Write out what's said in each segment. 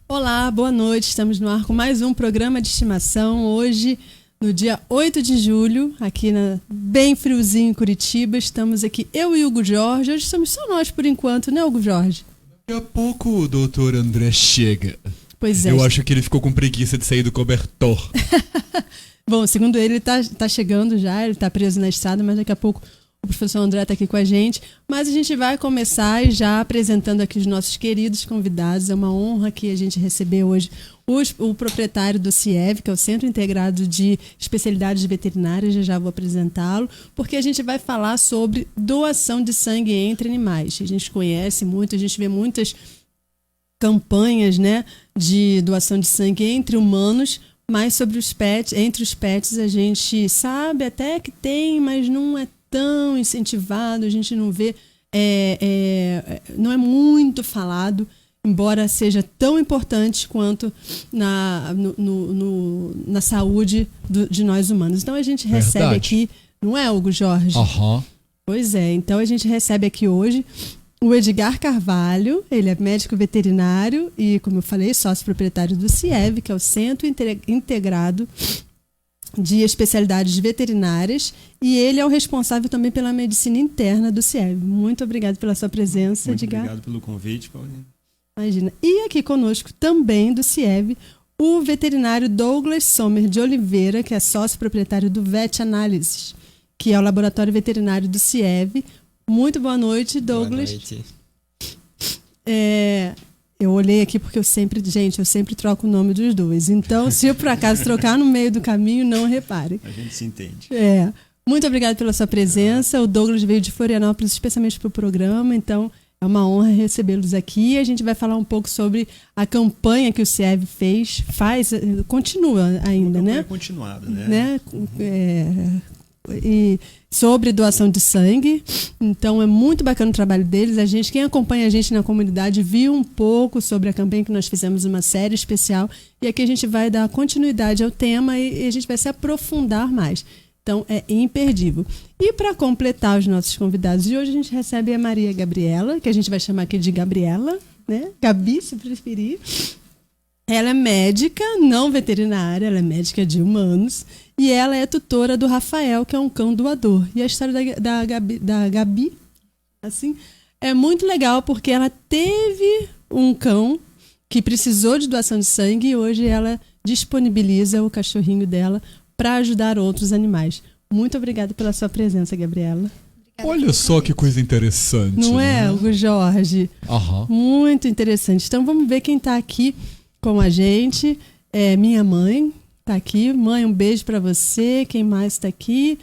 Olá, boa noite. Estamos no ar com mais um programa de estimação. Hoje, no dia 8 de julho, aqui bem friozinho em Curitiba. Estamos aqui, eu e o Hugo Jorge. Hoje somos só nós por enquanto, né, Hugo Jorge? Daqui a pouco o doutor André chega. Pois é. Eu acho que ele ficou com preguiça de sair do cobertor. Bom, segundo ele tá chegando já, ele tá preso na estrada, mas daqui a pouco o professor André está aqui com a gente. Mas a gente vai começar já apresentando aqui os nossos queridos convidados. É uma honra que a gente receber hoje o proprietário do CIEV, que é o Centro Integrado de Especialidades Veterinárias. Já vou apresentá-lo, porque a gente vai falar sobre doação de sangue entre animais. A gente conhece muito, a gente vê muitas campanhas, né, de doação de sangue entre humanos, mas sobre os pets, entre os pets a gente sabe até que tem, mas não é tão incentivado, a gente não vê, não é muito falado, embora seja tão importante quanto na saúde de nós humanos. Então a gente recebe aqui, não é, Hugo Jorge? Aham. Pois é, então a gente recebe aqui hoje o Edgar Carvalho. Ele é médico veterinário e, como eu falei, sócio proprietário do CIEV, que é o Centro Integrado de Especialidades Veterinárias, e ele é o responsável também pela medicina interna do CIEV. Muito obrigado pela sua presença, Muito Edgar. Obrigado pelo convite, Paulinho. Imagina. E aqui conosco também do CIEV, o veterinário Douglas Sommer de Oliveira, que é sócio proprietário do Vet Análises, que é o laboratório veterinário do CIEV. Muito boa noite, Douglas. Boa noite. Eu olhei aqui porque eu sempre troco o nome dos dois. Então, se eu por acaso trocar no meio do caminho, não repare. A gente se entende. Muito obrigado pela sua presença. O Douglas veio de Florianópolis especialmente para o programa, então é uma honra recebê-los aqui. A gente vai falar um pouco sobre a campanha que o CIEV continua ainda, né? Continuada, né? E sobre doação de sangue. Então é muito bacana o trabalho deles. Quem acompanha a gente na comunidade viu um pouco sobre a campanha que nós fizemos, uma série especial, e aqui a gente vai dar continuidade ao tema e a gente vai se aprofundar mais. Então é imperdível. E para completar os nossos convidados de hoje, a gente recebe a Maria Gabriela, que a gente vai chamar aqui de Gabriela, né? Gabi, se preferir. Ela é médica, não veterinária, ela é médica de humanos, e ela é tutora do Rafael, que é um cão doador. E a história da Gabi, assim, é muito legal, porque ela teve um cão que precisou de doação de sangue e hoje ela disponibiliza o cachorrinho dela para ajudar outros animais. Muito obrigada pela sua presença, Gabriela. Olha só que coisa interessante. Não é, né? Hugo Jorge? Aham. Muito interessante. Então vamos ver quem está aqui com a gente. Minha mãe está aqui. Mãe, um beijo para você. Quem mais está aqui?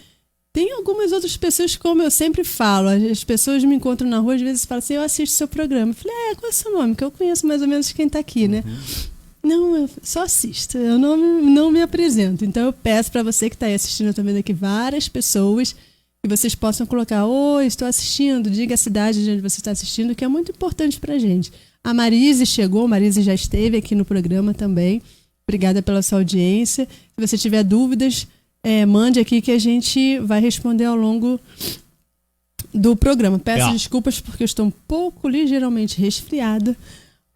Tem algumas outras pessoas, como eu sempre falo. As pessoas me encontram na rua, às vezes falam assim, eu assisto seu programa. Eu falei, qual é o seu nome? Que eu conheço mais ou menos quem está aqui, né? Não, eu só assisto. Eu não me apresento. Então eu peço para você que está aí assistindo, eu tô vendo aqui várias pessoas, que vocês possam colocar, oi, estou assistindo, diga a cidade de onde você está assistindo, que é muito importante para a gente. A Marise chegou, a Marise já esteve aqui no programa também. Obrigada pela sua audiência. Se você tiver dúvidas, mande aqui que a gente vai responder ao longo do programa. Peço desculpas porque eu estou um pouco ligeiramente resfriada,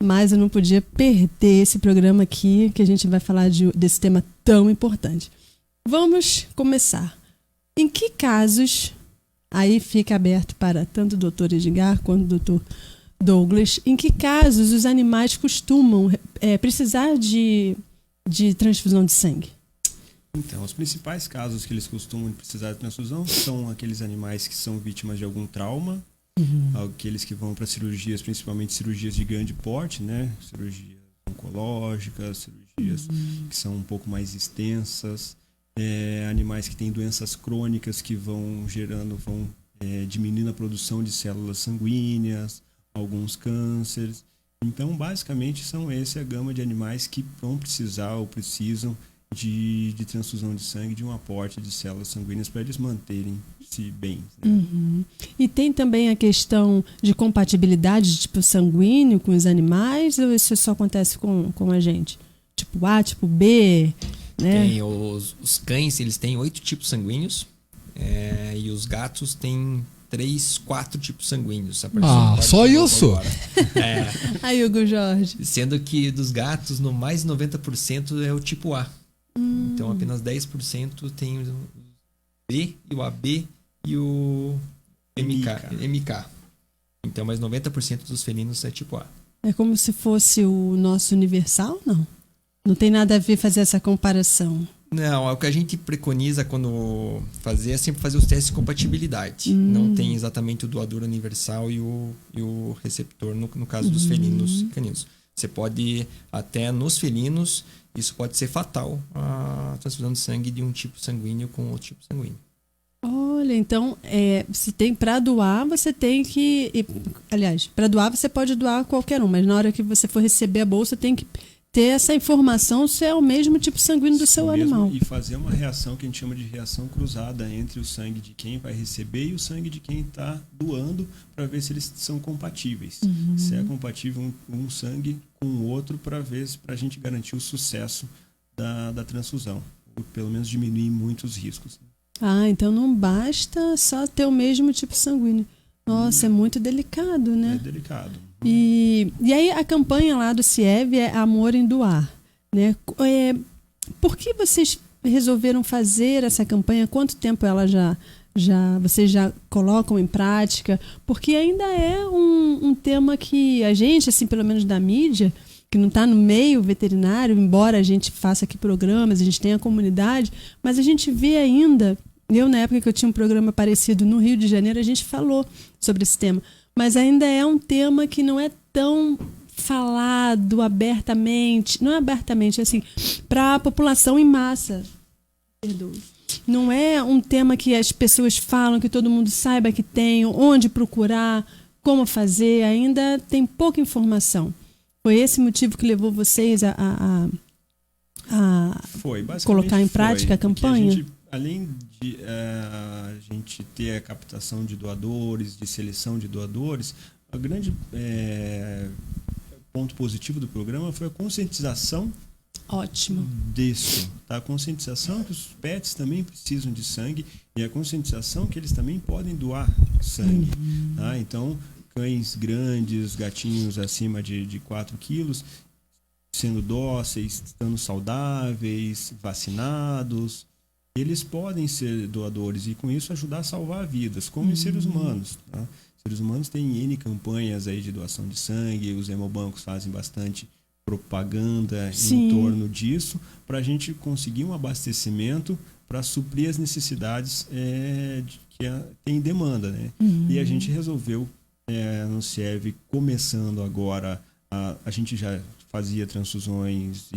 mas eu não podia perder esse programa aqui, que a gente vai falar desse tema tão importante. Vamos começar. Em que casos, aí fica aberto para tanto o doutor Edgar quanto o doutor Douglas, em que casos os animais costumam precisar de transfusão de sangue? Então, os principais casos que eles costumam precisar de transfusão são aqueles animais que são vítimas de algum trauma, aqueles que vão para cirurgias, principalmente cirurgias de grande porte, né? Cirurgias oncológicas, cirurgias que são um pouco mais extensas, animais que têm doenças crônicas que vão diminuindo a produção de células sanguíneas, alguns cânceres. Então, basicamente, são essa a gama de animais que vão precisar ou precisam de transfusão de sangue, de um aporte de células sanguíneas para eles manterem-se bem. Né? E tem também a questão de compatibilidade de tipo sanguíneo com os animais, ou isso só acontece com a gente? Tipo A, tipo B, né? Tem os cães, eles têm 8 tipos sanguíneos, e os gatos têm 3, 4 tipos sanguíneos. A partir do quarto só tipo isso? agora. Aí, Hugo Jorge. Sendo que dos gatos, no mais 90% é o tipo A. Então apenas 10% tem o B, e o AB e o MK. Então, mais 90% dos felinos é tipo A. É como se fosse o nosso universal? Não. Não tem nada a ver fazer essa comparação. Não, o que a gente preconiza quando fazer é sempre fazer os testes de compatibilidade. Não tem exatamente o doador universal e o receptor no caso dos felinos caninos. Você pode, até nos felinos, isso pode ser fatal, a transfusão de sangue de um tipo sanguíneo com outro tipo sanguíneo. Olha, então, se tem para doar, você tem que... Aliás, para doar você pode doar qualquer um, mas na hora que você for receber a bolsa, tem que ter essa informação se é o mesmo tipo sanguíneo do seu animal. E fazer uma reação que a gente chama de reação cruzada entre o sangue de quem vai receber e o sangue de quem está doando, para ver se eles são compatíveis. Se é compatível um sangue com o outro, para a gente garantir o sucesso da transfusão, ou pelo menos diminuir muitos riscos. Então não basta só ter o mesmo tipo sanguíneo. Nossa, é muito delicado, né? É delicado. E aí a campanha lá do CIEV é Amor em Doar, né? Por que vocês resolveram fazer essa campanha? Quanto tempo ela vocês já colocam em prática? Porque ainda é um tema que a gente, assim, pelo menos da mídia, que não está no meio veterinário, embora a gente faça aqui programas, a gente tenha comunidade, mas a gente vê ainda, na época que eu tinha um programa parecido no Rio de Janeiro, a gente falou sobre esse tema, mas ainda é um tema que não é tão falado abertamente, não é abertamente, assim, para a população em massa. Perdoe. Não é um tema que as pessoas falam, que todo mundo saiba que tem, onde procurar, como fazer, ainda tem pouca informação. Foi esse motivo que levou vocês a colocar em prática a campanha? Além de a gente ter a captação de doadores, de seleção de doadores, o grande ponto positivo do programa foi a conscientização. Ótimo. Disso, tá? A conscientização que os pets também precisam de sangue e a conscientização que eles também podem doar sangue. Tá? Então, cães grandes, gatinhos acima de 4 quilos, sendo dóceis, estando saudáveis, vacinados, eles podem ser doadores e com isso ajudar a salvar vidas, como em seres humanos. Tá? Seres humanos têm N campanhas aí de doação de sangue, os hemobancos fazem bastante propaganda em torno disso, para a gente conseguir um abastecimento para suprir as necessidades que tem demanda. Né? E a gente resolveu, no CIEV, começando agora, a gente já fazia transfusões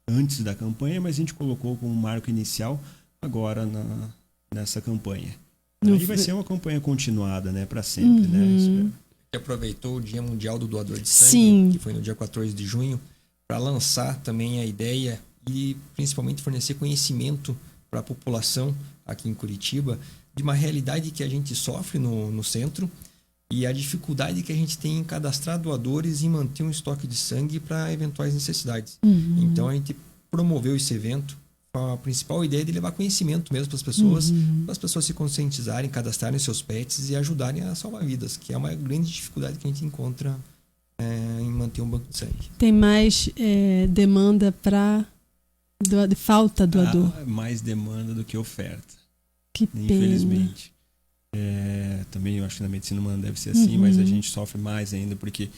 antes da campanha, mas a gente colocou como marco inicial agora nessa campanha. Aí vai ser uma campanha continuada, né, para sempre. Né? Que aproveitou o Dia Mundial do Doador de Sangue, que foi no dia 14 de junho, para lançar também a ideia e principalmente fornecer conhecimento para a população aqui em Curitiba de uma realidade que a gente sofre no centro e a dificuldade que a gente tem em cadastrar doadores e manter um estoque de sangue para eventuais necessidades. Então a gente promoveu esse evento. A principal ideia é de levar conhecimento mesmo para as pessoas se conscientizarem, cadastrarem seus pets e ajudarem a salvar vidas, que é uma grande dificuldade que a gente encontra em manter um banco de sangue. Tem mais demanda para falta doador? Mais demanda do que oferta. Que pena. Infelizmente. Também eu acho que na medicina humana deve ser assim, mas a gente sofre mais ainda porque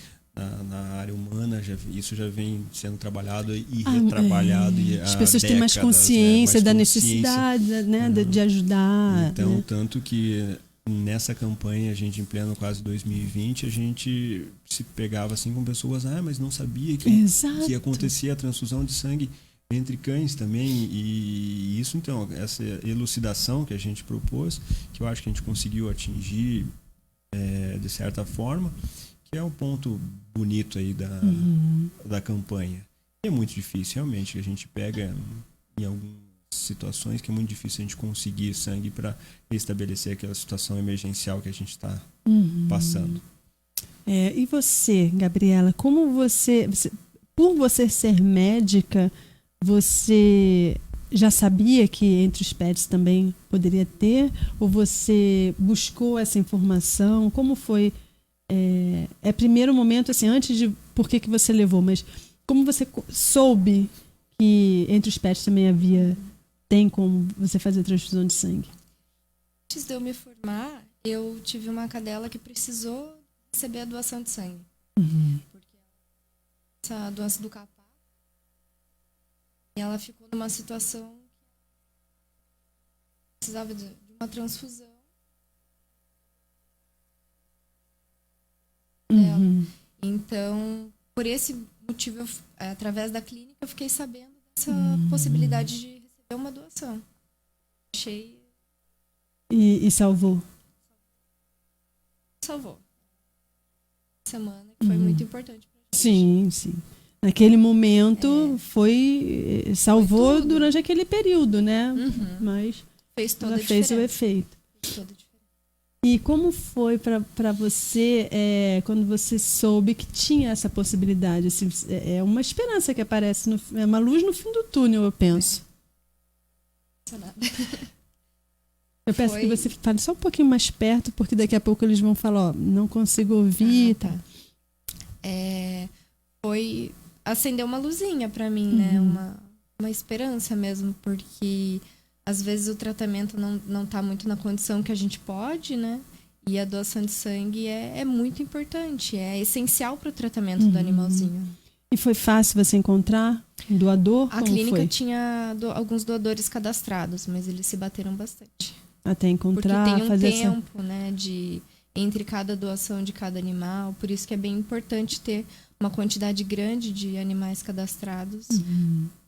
na área humana isso já vem sendo trabalhado e retrabalhado. As pessoas têm mais consciência da necessidade, né, de ajudar. Então, né? Tanto que nessa campanha, a gente em pleno quase 2020, a gente se pegava assim com pessoas, mas não sabia que acontecia a transfusão de sangue entre cães também, e isso, então, essa elucidação que a gente propôs, que eu acho que a gente conseguiu atingir de certa forma, que é um ponto bonito aí da campanha. É muito difícil, realmente, a gente pega em algumas situações que é muito difícil a gente conseguir sangue para restabelecer aquela situação emergencial que a gente está passando. E você, Gabriela, como por você ser médica, você já sabia que entre os pets também poderia ter? Ou você buscou essa informação? Como foi? Primeiro momento, assim, antes de por que você levou, mas como você soube que entre os pets também tem como você fazer transfusão de sangue? Antes de eu me formar, eu tive uma cadela que precisou receber a doação de sangue. Porque essa doença do capato, e ela ficou numa situação que precisava de uma transfusão. Então, por esse motivo, através da clínica, eu fiquei sabendo dessa possibilidade de receber uma doação. Achei... E salvou? Salvou. Semana que foi muito importante pra gente. Sim, sim. Naquele momento salvou foi durante aquele período, né? Mas fez toda a fez diferença. o efeito. Fez toda a diferença. E como foi para você quando você soube que tinha essa possibilidade? Assim, é uma esperança que aparece, é uma luz no fim do túnel, eu penso. Eu peço que você fale só um pouquinho mais perto, porque daqui a pouco eles vão falar, ó, não consigo ouvir. Tá. Acendeu uma luzinha para mim, né? Uma esperança mesmo, porque às vezes o tratamento não tá muito na condição que a gente pode, né? E a doação de sangue é muito importante, é essencial para o tratamento do animalzinho. E foi fácil você encontrar um doador? A clínica tinha alguns doadores cadastrados, mas eles se bateram bastante. Até encontrar, porque tem um fazer tempo, né, entre cada doação de cada animal, por isso que é bem importante ter uma quantidade grande de animais cadastrados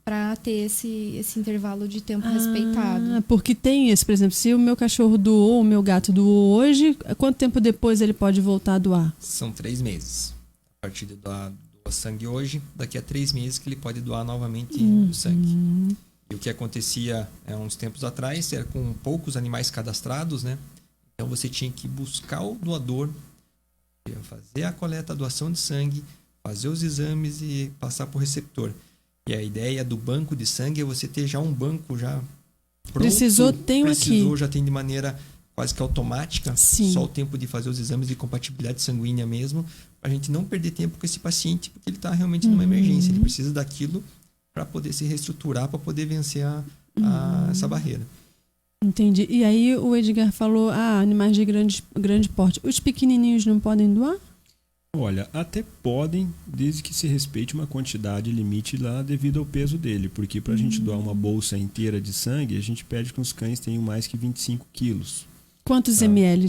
para ter esse intervalo de tempo respeitado. Porque tem isso, por exemplo, se o meu cachorro doou, o meu gato doou hoje, quanto tempo depois ele pode voltar a doar? São 3 meses. A partir de doar sangue hoje, daqui a 3 meses que ele pode doar novamente o sangue. E o que acontecia uns tempos atrás era com poucos animais cadastrados, né? Então você tinha que buscar o doador, fazer a coleta, a doação de sangue, fazer os exames e passar para o receptor. E a ideia do banco de sangue é você ter já um banco já pronto. Precisou, já tem de maneira quase que automática. Sim. Só o tempo de fazer os exames de compatibilidade sanguínea mesmo, para a gente não perder tempo com esse paciente, porque ele está realmente numa emergência. Ele precisa daquilo para poder se reestruturar, para poder vencer essa barreira. Entendi. E aí o Edgar falou, animais de grande porte. Os pequenininhos não podem doar? Olha, até podem, desde que se respeite uma quantidade limite lá devido ao peso dele. Porque para a gente doar uma bolsa inteira de sangue, a gente pede que os cães tenham mais que 25 quilos. Quantos ml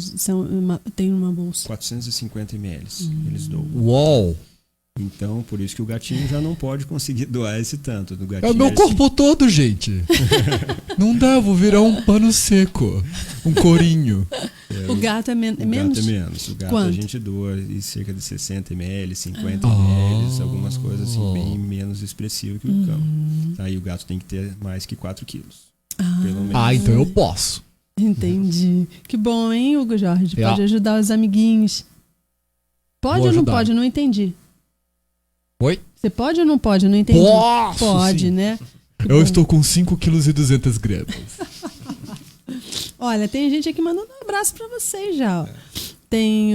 tem uma bolsa? 450 ml eles doam. Uau! Então, por isso que o gatinho já não pode conseguir doar esse tanto. Do gatinho É o meu corpo todo, gente. Não dá, vou virar um pano seco. Um corinho. O gato é menos? O gato é menos. O gato Quanto? a gente doa cerca de 60 ml, 50 ml, algumas coisas assim bem menos expressivas que o cão. Aí o gato tem que ter mais que 4 quilos. Pelo menos. Então eu posso. Entendi. Que bom, hein, Hugo Jorge? Pode ajudar os amiguinhos. Pode ou não pode? Não entendi. Oi? Você pode ou não pode? Eu não entendi. Posso, pode, sim. né? Eu estou com 5 quilos e 200 gramas. Olha, tem gente aqui mandando um abraço pra vocês já. Ó. Tem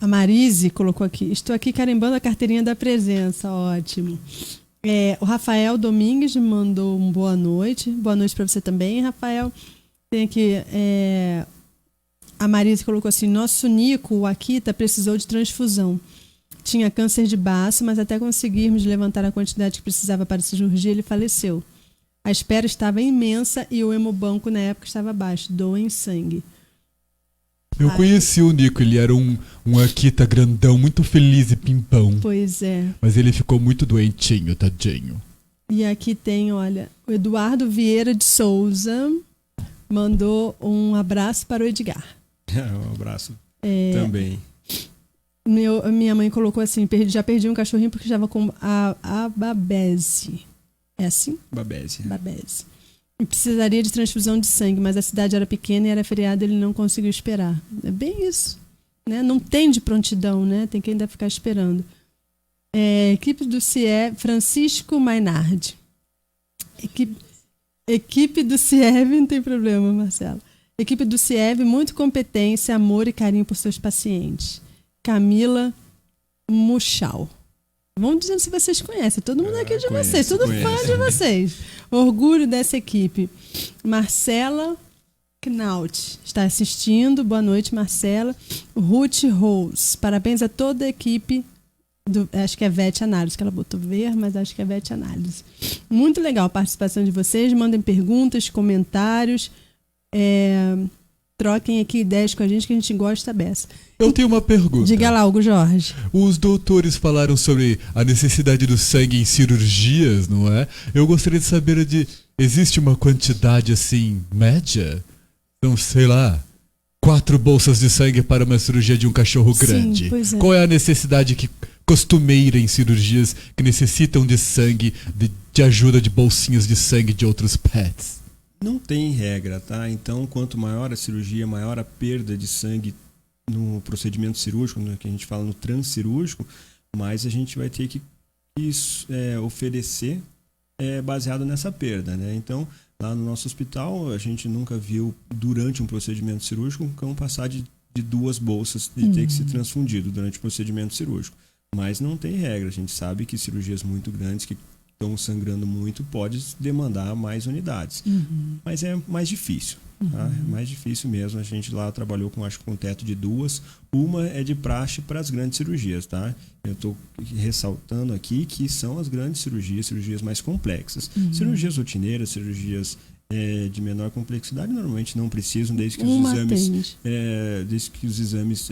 a Marise colocou aqui. Estou aqui carimbando a carteirinha da presença. Ótimo. O Rafael Domingues mandou um boa noite. Boa noite pra você também, Rafael. Tem aqui... A Marise colocou assim, nosso Nico, o Akita, precisou de transfusão. Tinha câncer de baço, mas até conseguirmos levantar a quantidade que precisava para a cirurgia, ele faleceu. A espera estava imensa e o hemobanco na época estava baixo. Doem sangue. Eu conheci o Nico, ele era um Akita grandão, muito feliz e pimpão. Pois é. Mas ele ficou muito doentinho, tadinho. E aqui tem, olha, o Eduardo Vieira de Souza mandou um abraço para o Edgar. Um abraço também. Minha mãe colocou assim, já perdi um cachorrinho porque estava com a babese. É assim? Babese. E precisaria de transfusão de sangue, mas a cidade era pequena e era feriado, ele não conseguiu esperar. É bem isso. Né? Não tem de prontidão, né? Tem que ainda ficar esperando. Equipe do CIE, Francisco Mainardi. Equipe do CIEV, não tem problema, Marcelo. Equipe do CIEV, muito competência, amor e carinho por seus pacientes. Camila Muchal. Vão dizendo se vocês conhecem. Todo mundo aqui de vocês, todo fã de vocês. Orgulho dessa equipe. Marcela Knaut está assistindo. Boa noite, Marcela. Ruth Rose. Parabéns a toda a equipe. Acho que é VET Análise, que ela botou ver, mas acho que é VET Análise. Muito legal a participação de vocês. Mandem perguntas, comentários. Troquem aqui ideias com a gente, que a gente gosta dessa. Eu tenho uma pergunta. Diga lá, Hugo Jorge. Os doutores falaram sobre a necessidade do sangue em cirurgias, não é? Eu gostaria de saber existe uma quantidade assim, média? Então, sei lá, 4 bolsas de sangue para uma cirurgia de um cachorro grande. Sim, pois é. Qual é a necessidade costumeira em cirurgias que necessitam de sangue, de ajuda de bolsinhas de sangue de outros pets? Não tem regra, tá? Então, quanto maior a cirurgia, maior a perda de sangue no procedimento cirúrgico, que a gente fala no transcirúrgico, mais a gente vai ter que oferecer baseado nessa perda, né? Então, lá no nosso hospital, a gente nunca viu, durante um procedimento cirúrgico, um cão passar de 2 bolsas de ter que ser transfundido durante o procedimento cirúrgico. Mas não tem regra. A gente sabe que cirurgias muito grandes, que estão sangrando muito, pode demandar mais unidades. Mas é mais difícil. Tá? É mais difícil mesmo. A gente lá trabalhou acho que com um teto de 2. Uma é de praxe para as grandes cirurgias. Tá? Eu estou ressaltando aqui que são as grandes cirurgias mais complexas. Cirurgias rotineiras, cirurgias de menor complexidade, normalmente não precisam, desde que os exames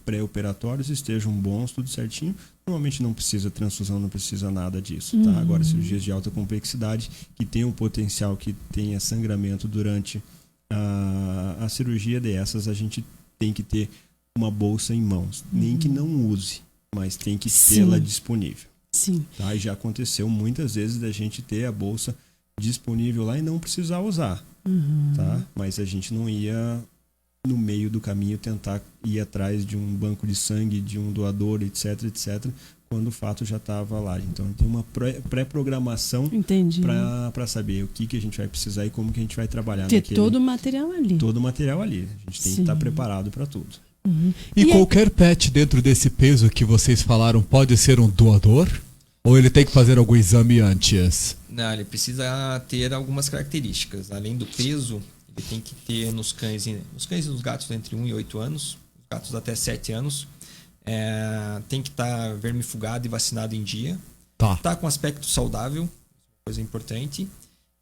pré-operatórios estejam bons, tudo certinho. Normalmente não precisa transfusão, não precisa nada disso. Tá? Agora, cirurgias de alta complexidade, que tem um potencial que tenha sangramento durante a cirurgia dessas, a gente tem que ter uma bolsa em mãos. Nem que não use, mas tem que tê-la disponível. Sim. Tá? E já aconteceu muitas vezes da gente ter a bolsa disponível lá e não precisar usar. Tá? Mas a gente não ia, no meio do caminho, tentar ir atrás de um banco de sangue, de um doador, etc, quando o fato já estava lá. Então, tem uma pré-programação para saber o que a gente vai precisar e como que a gente vai trabalhar. Ter todo o material ali. Todo o material ali. A gente tem que estar preparado para tudo. E qualquer pet dentro desse peso que vocês falaram pode ser um doador? Ou ele tem que fazer algum exame antes? Não, ele precisa ter algumas características. Além do peso, ele tem que ter nos cães e nos gatos entre 1 e 8 anos, gatos até 7 anos. Tem que estar vermifugado e vacinado em dia. Tá com aspecto saudável, coisa importante.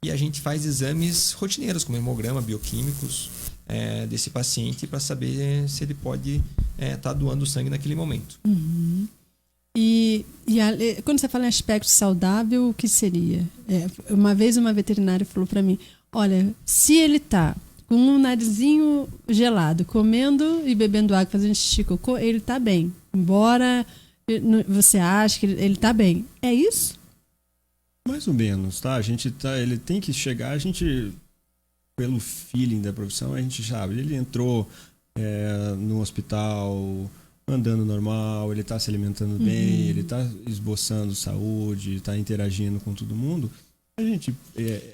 E a gente faz exames rotineiros, como hemograma, bioquímicos desse paciente, para saber se ele pode estar doando sangue naquele momento. E quando você fala em aspecto saudável, o que seria? Uma vez uma veterinária falou para mim, olha, se ele tá com um narizinho gelado, comendo e bebendo água, fazendo xixi, cocô, ele tá bem. Embora você ache que ele tá bem. É isso? Mais ou menos, tá? Ele tem que chegar, pelo feeling da profissão, a gente sabe. Ele entrou no hospital andando normal, ele está se alimentando bem, ele está esboçando saúde, está interagindo com todo mundo.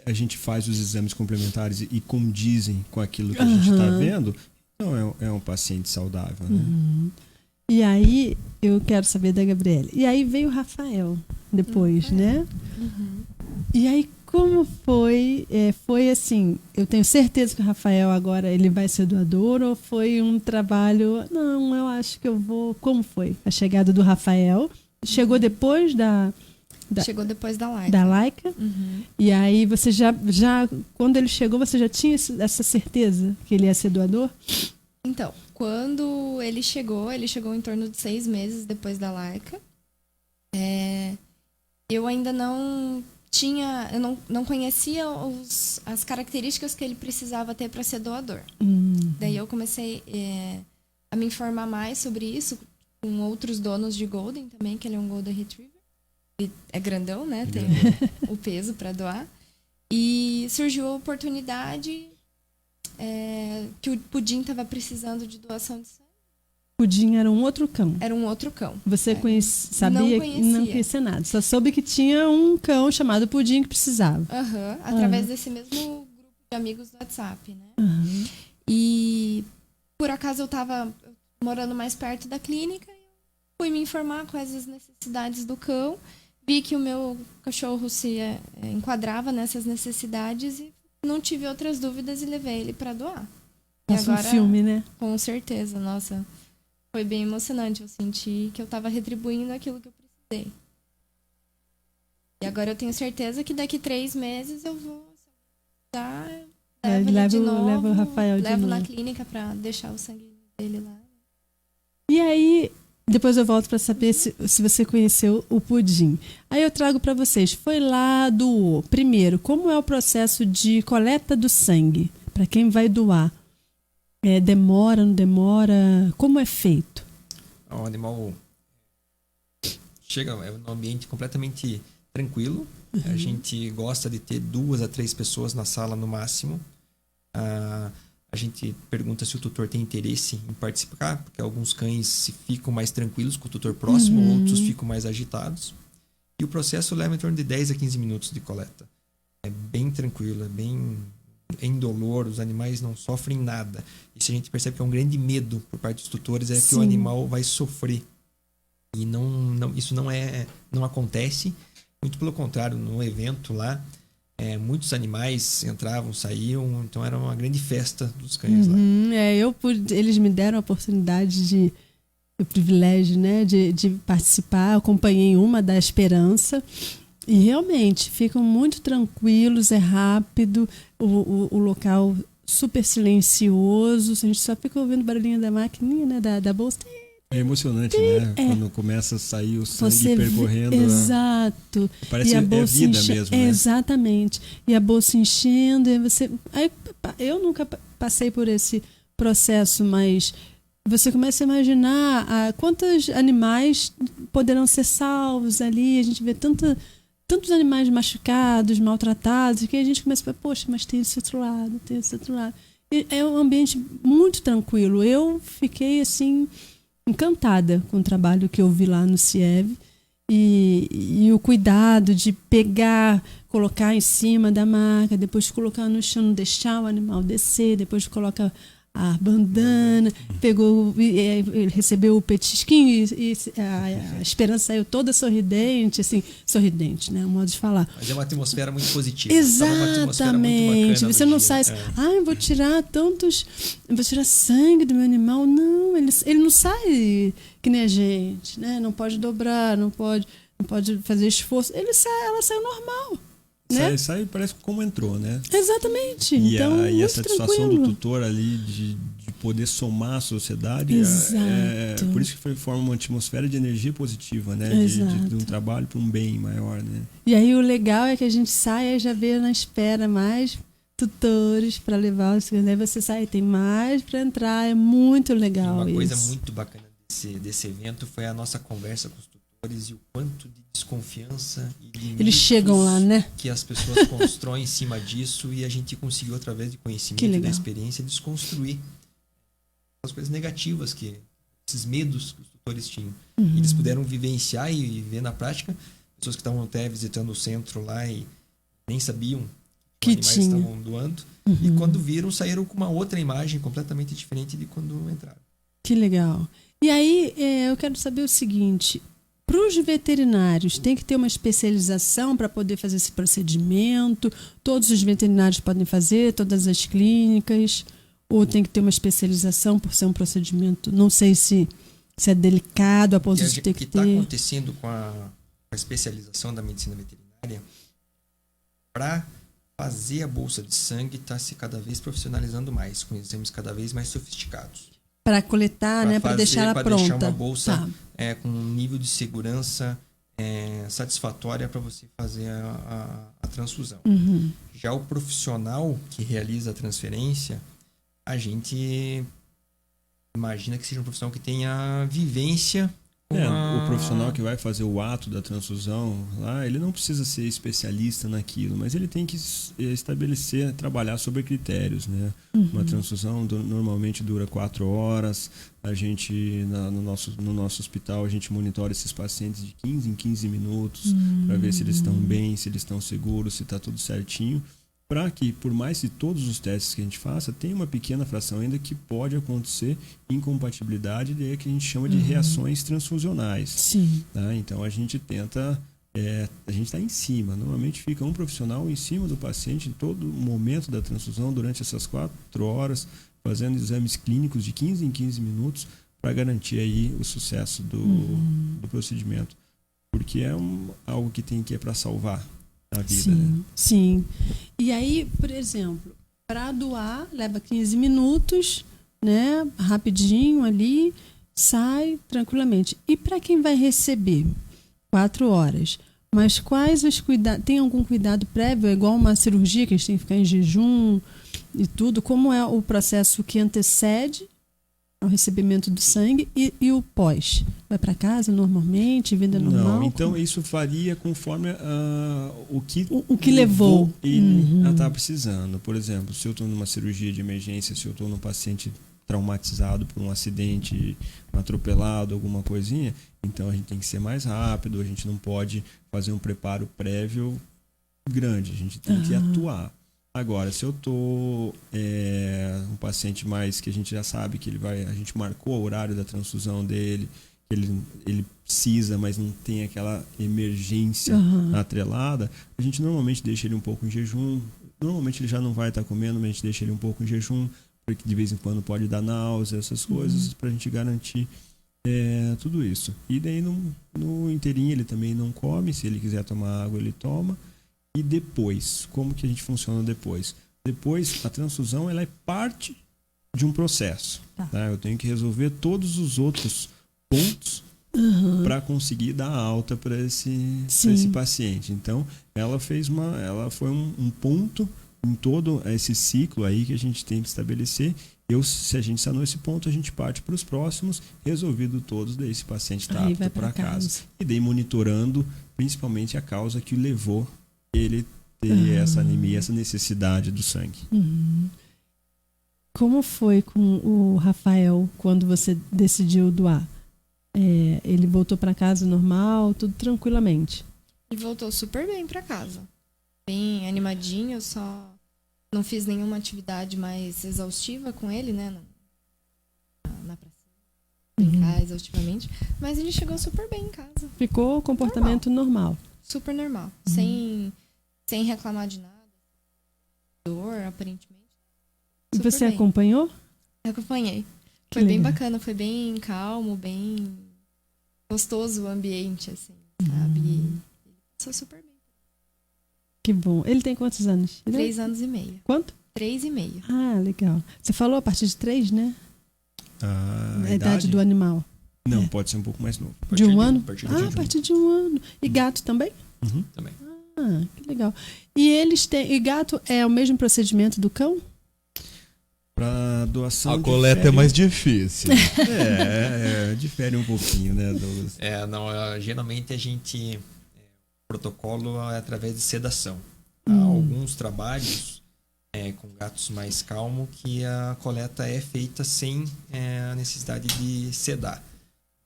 A gente faz os exames complementares e condizem com aquilo que a gente está vendo. Então é um paciente saudável, né? E aí eu quero saber da Gabriele. E aí veio o Rafael depois, né? E aí como foi? Foi assim, eu tenho certeza que o Rafael agora ele vai ser doador, ou foi um trabalho? Não, eu acho que eu vou. Como foi a chegada do Rafael? Chegou depois Chegou depois da Laika. Da Laika? E aí você já quando ele chegou, você já tinha essa certeza que ele ia ser doador? Então, quando ele chegou em torno de 6 meses depois da Laika. Eu ainda não tinha, eu não conhecia as características que ele precisava ter para ser doador. Daí eu comecei a me informar mais sobre isso com outros donos de Golden também, que ele é um Golden Retriever. Ele é grandão, né? Tem o peso para doar. E surgiu a oportunidade que o Pudim estava precisando de doação de sangue. Pudim era um outro cão. Era um outro cão. Você sabia? Não conhecia nada. Só soube que tinha um cão chamado Pudim que precisava. Através desse mesmo grupo de amigos do WhatsApp, né? E por acaso eu estava morando mais perto da clínica e fui me informar quais as necessidades do cão. Vi que o meu cachorro se enquadrava nessas necessidades e não tive outras dúvidas e levei ele para doar. Passa um filme, né? Com certeza, nossa. Foi bem emocionante. Eu senti que eu estava retribuindo aquilo que eu precisei. E agora eu tenho certeza que daqui 3 meses eu vou dar, levo o Rafael de levo novo na clínica para deixar o sangue dele lá. E aí, depois eu volto para saber se você conheceu o Pudim. Aí eu trago para vocês. Foi lá, doou. Primeiro, como é o processo de coleta do sangue? Para quem vai doar? Demora, não demora? Como é feito? O animal chega num ambiente completamente tranquilo. A gente gosta de ter 2 a 3 pessoas na sala no máximo. A gente pergunta se o tutor tem interesse em participar, porque alguns cães ficam mais tranquilos com o tutor próximo, outros ficam mais agitados. E o processo leva em torno de 10 a 15 minutos de coleta. É bem tranquilo, é bem indolor, os animais não sofrem nada. Isso a gente percebe que é um grande medo por parte dos tutores, que o animal vai sofrer. E isso não acontece. Muito pelo contrário, no evento lá, muitos animais entravam, saíam, então era uma grande festa dos cães lá. Eles me deram a oportunidade o privilégio, né, de participar. Eu acompanhei uma da Esperança e realmente ficam muito tranquilos, é rápido, o local super silencioso, a gente só fica ouvindo o barulhinho da maquininha, né, da bolsa. É emocionante, né? Quando começa a sair o sangue percorrendo. Exato. Parece vida mesmo, né? Exatamente. E a bolsa enchendo. Eu nunca passei por esse processo, mas você começa a imaginar quantos animais poderão ser salvos ali. A gente vê tantos animais machucados, maltratados, que a gente começa a falar, poxa, mas tem esse outro lado, tem esse outro lado. E é um ambiente muito tranquilo. Eu fiquei assim encantada com o trabalho que eu vi lá no CIEV e o cuidado de pegar, colocar em cima da maca, depois colocar no chão, não deixar o animal descer, depois coloca a bandana, ele recebeu o petisquinho e a Esperança saiu toda sorridente, né, um modo de falar. Mas é uma atmosfera muito positiva. Exatamente. Você não sai assim, vou tirar sangue do meu animal. Não, ele não sai que nem a gente, né? Não pode dobrar, não pode fazer esforço. Ela saiu normal. Né? Sai parece como entrou, né? Exatamente. E então, a satisfação do tutor ali de poder somar a sociedade. Por isso que forma uma atmosfera de energia positiva, né? De um trabalho para um bem maior, né? E aí o legal é que a gente sai e já vê na espera mais tutores para levar os cães. Aí você sai, tem mais para entrar. É muito legal isso. Uma coisa muito bacana desse evento foi a nossa conversa com os tutores e o quanto de desconfiança e eles chegam lá, né? Que as pessoas constroem em cima disso e a gente conseguiu, através de conhecimento e da experiência, desconstruir as coisas negativas, esses medos que os tutores tinham. E eles puderam vivenciar e ver na prática. Pessoas que estavam até visitando o centro lá e nem sabiam que os animais estavam doando. E quando viram, saíram com uma outra imagem completamente diferente de quando entraram. Que legal. E aí, eu quero saber o seguinte: para os veterinários, tem que ter uma especialização para poder fazer esse procedimento? Todos os veterinários podem fazer, todas as clínicas? Ou tem que ter uma especialização por ser um procedimento? Não sei se é delicado a ponto de ter que ter. O que está acontecendo com a especialização da medicina veterinária, para fazer a bolsa de sangue, está se cada vez profissionalizando mais, com exames cada vez mais sofisticados. Para coletar, né? Para deixar ela pronta. Para deixar uma bolsa com um nível de segurança satisfatória para você fazer a transfusão. Já o profissional que realiza a transferência, a gente imagina que seja um profissional que tenha vivência O profissional que vai fazer o ato da transfusão lá, ele não precisa ser especialista naquilo, mas ele tem que estabelecer, trabalhar sobre critérios, né? Uma transfusão normalmente dura 4 horas. A gente, no nosso hospital, a gente monitora esses pacientes de 15 em 15 minutos para ver se eles estão bem, se eles estão seguros, se está tudo certinho. Para que, por mais que todos os testes que a gente faça, tem uma pequena fração ainda que pode acontecer incompatibilidade, daí que a gente chama de reações transfusionais. Sim. Tá? Então a gente tenta, a gente está em cima. Normalmente fica um profissional em cima do paciente em todo momento da transfusão, durante essas 4 horas, fazendo exames clínicos de 15 em 15 minutos para garantir aí o sucesso do procedimento. Porque é algo que tem que é para salvar a vida. Sim, né? sim. E aí, por exemplo, para doar, leva 15 minutos, né? Rapidinho ali, sai tranquilamente. E para quem vai receber? 4 horas. Mas quais os cuidados? Tem algum cuidado prévio? É igual uma cirurgia que a gente tem que ficar em jejum e tudo? Como é o processo que antecede ao recebimento do sangue e o pós? Vai para casa normalmente, vida normal? Não, então isso varia conforme o que levou ele a estar precisando. Por exemplo, se eu estou numa cirurgia de emergência, se eu estou num paciente traumatizado por um acidente, um atropelado, alguma coisinha, então a gente tem que ser mais rápido, a gente não pode fazer um preparo prévio grande, a gente tem que atuar. Agora, se eu estou um paciente mais que a gente já sabe que a gente marcou o horário da transfusão dele, que ele precisa, mas não tem aquela emergência atrelada, a gente normalmente deixa ele um pouco em jejum. Normalmente ele já não vai estar comendo, mas a gente deixa ele um pouco em jejum, porque de vez em quando pode dar náusea, essas coisas, para a gente garantir tudo isso. E daí no inteirinho ele também não come, se ele quiser tomar água ele toma. E depois, como que a gente funciona depois? Depois, a transfusão ela é parte de um processo. Tá? Eu tenho que resolver todos os outros pontos para conseguir dar alta para esse paciente. Então, ela foi um ponto em todo esse ciclo aí que a gente tem que estabelecer. Se a gente sanou esse ponto, a gente parte para os próximos, resolvido todos, daí esse paciente está apto para casa. E daí monitorando principalmente a causa que levou ele ter essa anemia, essa necessidade do sangue. Como foi com o Rafael quando você decidiu doar? Ele voltou para casa normal, tudo tranquilamente? Ele voltou super bem para casa. Bem animadinho, só não fiz nenhuma atividade mais exaustiva com ele, né? Na praça. Brincar exaustivamente. Mas ele chegou super bem em casa. Ficou comportamento normal. Super normal. Sem reclamar de nada. Dor, aparentemente. E você acompanhou? Acompanhei. Foi bem bacana, foi bem calmo, bem gostoso o ambiente, assim, sabe? E ele passou super bem. Que bom. Ele tem quantos anos? 3 anos e meio. Quanto? 3,5. Ah, legal. Você falou a partir de 3, né? A idade do animal. Não, pode ser um pouco mais novo. De 1 ano? A partir de 1 ano. E gato também? Também. Ah, que legal. E gato é o mesmo procedimento do cão? Para doação. A coleta é mais difícil. Difere um pouquinho, né, Douglas? Geralmente a gente. O protocolo é através de sedação. Há alguns trabalhos com gatos mais calmos que a coleta é feita sem a necessidade de sedar.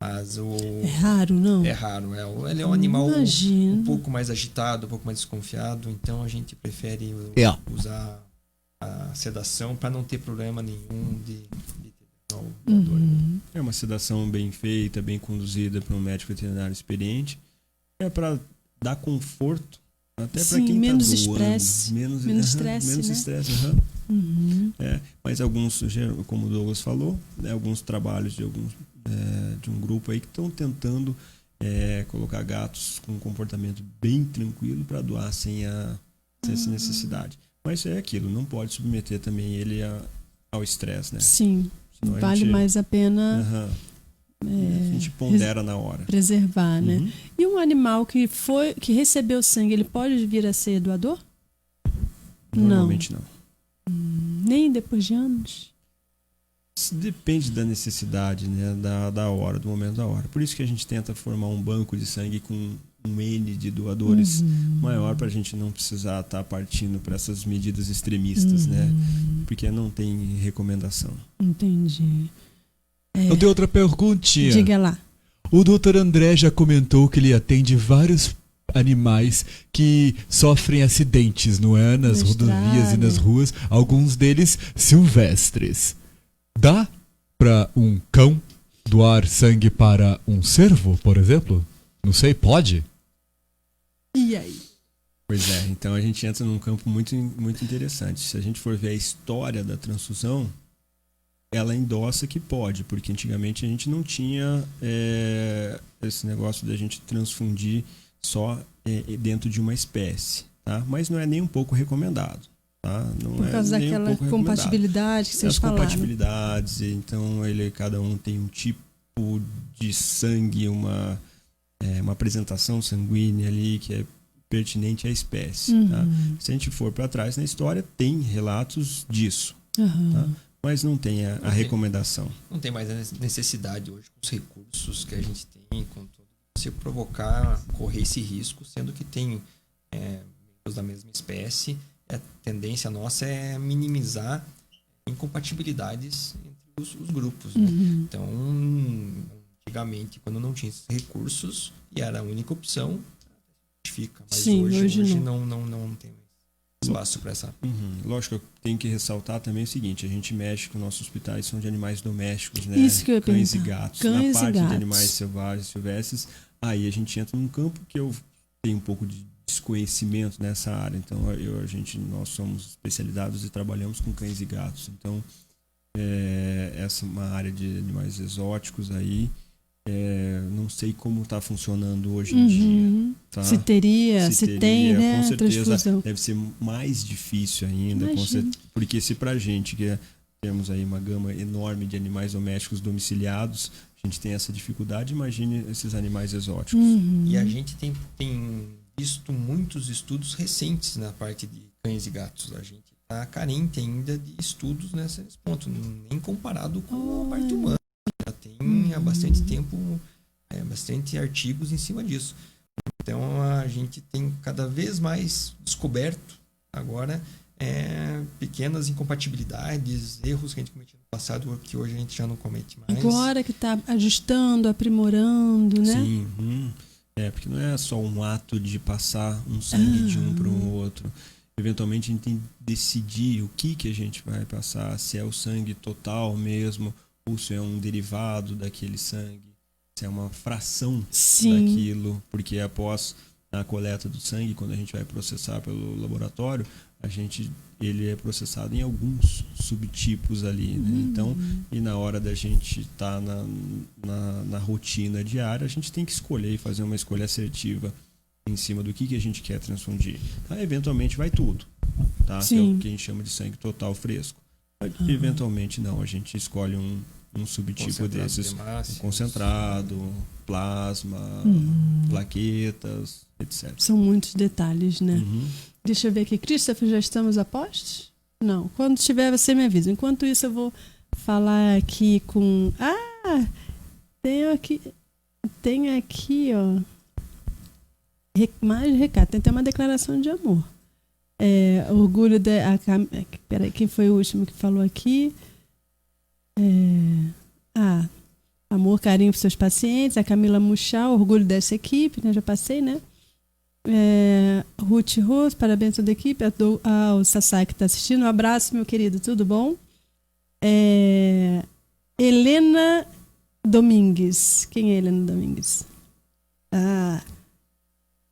Mas é raro, não? É raro. Ele é um animal um pouco mais agitado, um pouco mais desconfiado, então a gente prefere usar a sedação para não ter problema nenhum de dor. É uma sedação bem feita, bem conduzida por um médico veterinário experiente. É para dar conforto até para quem está doando. Estresse. Menos estresse. Menos estresse. Mas alguns, como o Douglas falou, alguns trabalhos de um grupo aí que estão tentando colocar gatos com um comportamento bem tranquilo para doar sem essa necessidade. Mas é aquilo, não pode submeter também ele ao estresse, né? Sim, senão vale mais a pena a gente pondera na hora. Preservar, né? E um animal que recebeu sangue, ele pode vir a ser doador? Normalmente não. Nem depois de anos? Depende da necessidade, né? Da hora, do momento da hora. Por isso que a gente tenta formar um banco de sangue com um N de doadores maior, para a gente não precisar estar partindo para essas medidas extremistas, né? Porque não tem recomendação. Entendi. Eu tenho outra perguntinha. Diga lá. O Dr. André já comentou que ele atende vários animais que sofrem acidentes, não é? Nas Na rodovias estrada. e nas ruas, alguns deles silvestres. Dá para um cão doar sangue para um cervo, por exemplo? Não sei, pode? E aí? Pois é, então a gente entra num campo muito, muito interessante. Se a gente for ver a história da transfusão, ela endossa que pode, porque antigamente a gente não tinha esse negócio da gente transfundir só dentro de uma espécie, tá? Mas não é nem um pouco recomendado, tá? Não Por causa nem um daquela pouco recomendado. compatibilidade que vocês As falaram. compatibilidades, então cada um tem um tipo de sangue, uma apresentação sanguínea ali que é pertinente à espécie. Tá? Se a gente for para trás na história, tem relatos disso, tá? Mas não tem a recomendação. Não tem mais a necessidade hoje com os recursos que a gente tem, com tudo, se correr esse risco, sendo que tem membros da mesma espécie. A tendência nossa é minimizar incompatibilidades entre os grupos, né? Então, antigamente, quando não tinha esses recursos e era a única opção, fica. Mas Sim, hoje não tem espaço para essa. Lógico, eu tenho que ressaltar também o seguinte: a gente mexe com nossos hospitais, são de animais domésticos, né? Isso que eu ia Cães e perguntar. gatos. Cães e Na parte gatos. de animais selvagens, silvestres, aí a gente entra num campo que eu tenho um pouco de desconhecimento nessa área. Então, nós somos especializados e trabalhamos com cães e gatos. Então, essa é uma área de animais exóticos aí. Não sei como está funcionando hoje em dia. Tá? Se tem, né? Com certeza Transfusão. deve ser mais difícil ainda, porque se pra gente que temos aí uma gama enorme de animais domésticos domiciliados, a gente tem essa dificuldade, imagine esses animais exóticos. E a gente tem visto muitos estudos recentes na parte de cães e gatos. A gente está carente ainda de estudos nesse ponto, nem comparado com a parte humana. Já tem há bastante tempo bastante artigos em cima disso. Então a gente tem cada vez mais descoberto agora pequenas incompatibilidades, erros que a gente cometia no passado que hoje a gente já não comete mais. Agora que está ajustando, aprimorando, né? Sim. Porque não é só um ato de passar um sangue de um para o outro. Eventualmente a gente tem que decidir o que a gente vai passar, se é o sangue total mesmo, ou se é um derivado daquele sangue, se é uma fração daquilo, porque após a coleta do sangue, quando a gente vai processar pelo laboratório, ele é processado em alguns subtipos ali, né? Então, e na hora da gente estar na rotina diária, a gente tem que escolher e fazer uma escolha assertiva em cima do que a gente quer transfundir. Tá? Eventualmente vai tudo, tá? Que é o que a gente chama de sangue total fresco. Eventualmente não, a gente escolhe um subtipo desses, um concentrado, plasma, plaquetas, etc. São muitos detalhes, né? Deixa eu ver aqui. Christopher, já estamos a postos? Não. Quando tiver, você me avisa. Enquanto isso, eu vou falar aqui com... Tem aqui, ó. Mais recado. Tem até uma declaração de amor. Orgulho da... Peraí, quem foi o último que falou aqui? Amor, carinho para seus pacientes. A Camila Muchal, orgulho dessa equipe, né? Já passei, né? Ruth Rose, parabéns a toda a equipe. O Sassai que está assistindo. Um abraço, meu querido, tudo bom? Helena Domingues. Quem é Helena Domingues?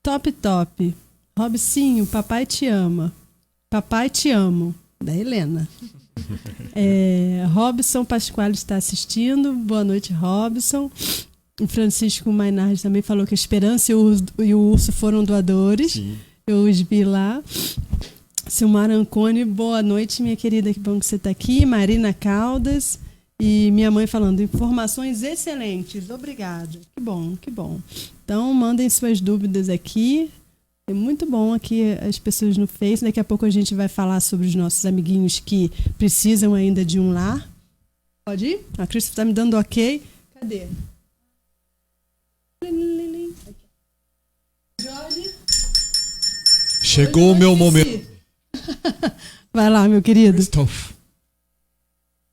Top. Robicinho, papai te ama. Papai te amo. Da Helena. Robson Pasquale está assistindo. Boa noite, Robson. O Francisco Mainardi também falou que a Esperança e o Urso foram doadores. Sim. Eu os vi lá. Silmar Ancone, boa noite, minha querida. Que bom que você está aqui. Marina Caldas. E minha mãe falando, informações excelentes. Obrigada. Que bom. Então, mandem suas dúvidas aqui. É muito bom aqui as pessoas no Face. Daqui a pouco a gente vai falar sobre os nossos amiguinhos que precisam ainda de um lar. Pode ir? A Cris tá me dando ok. Cadê? Jorge. Chegou o meu momento. Vai lá, meu querido. Christoph.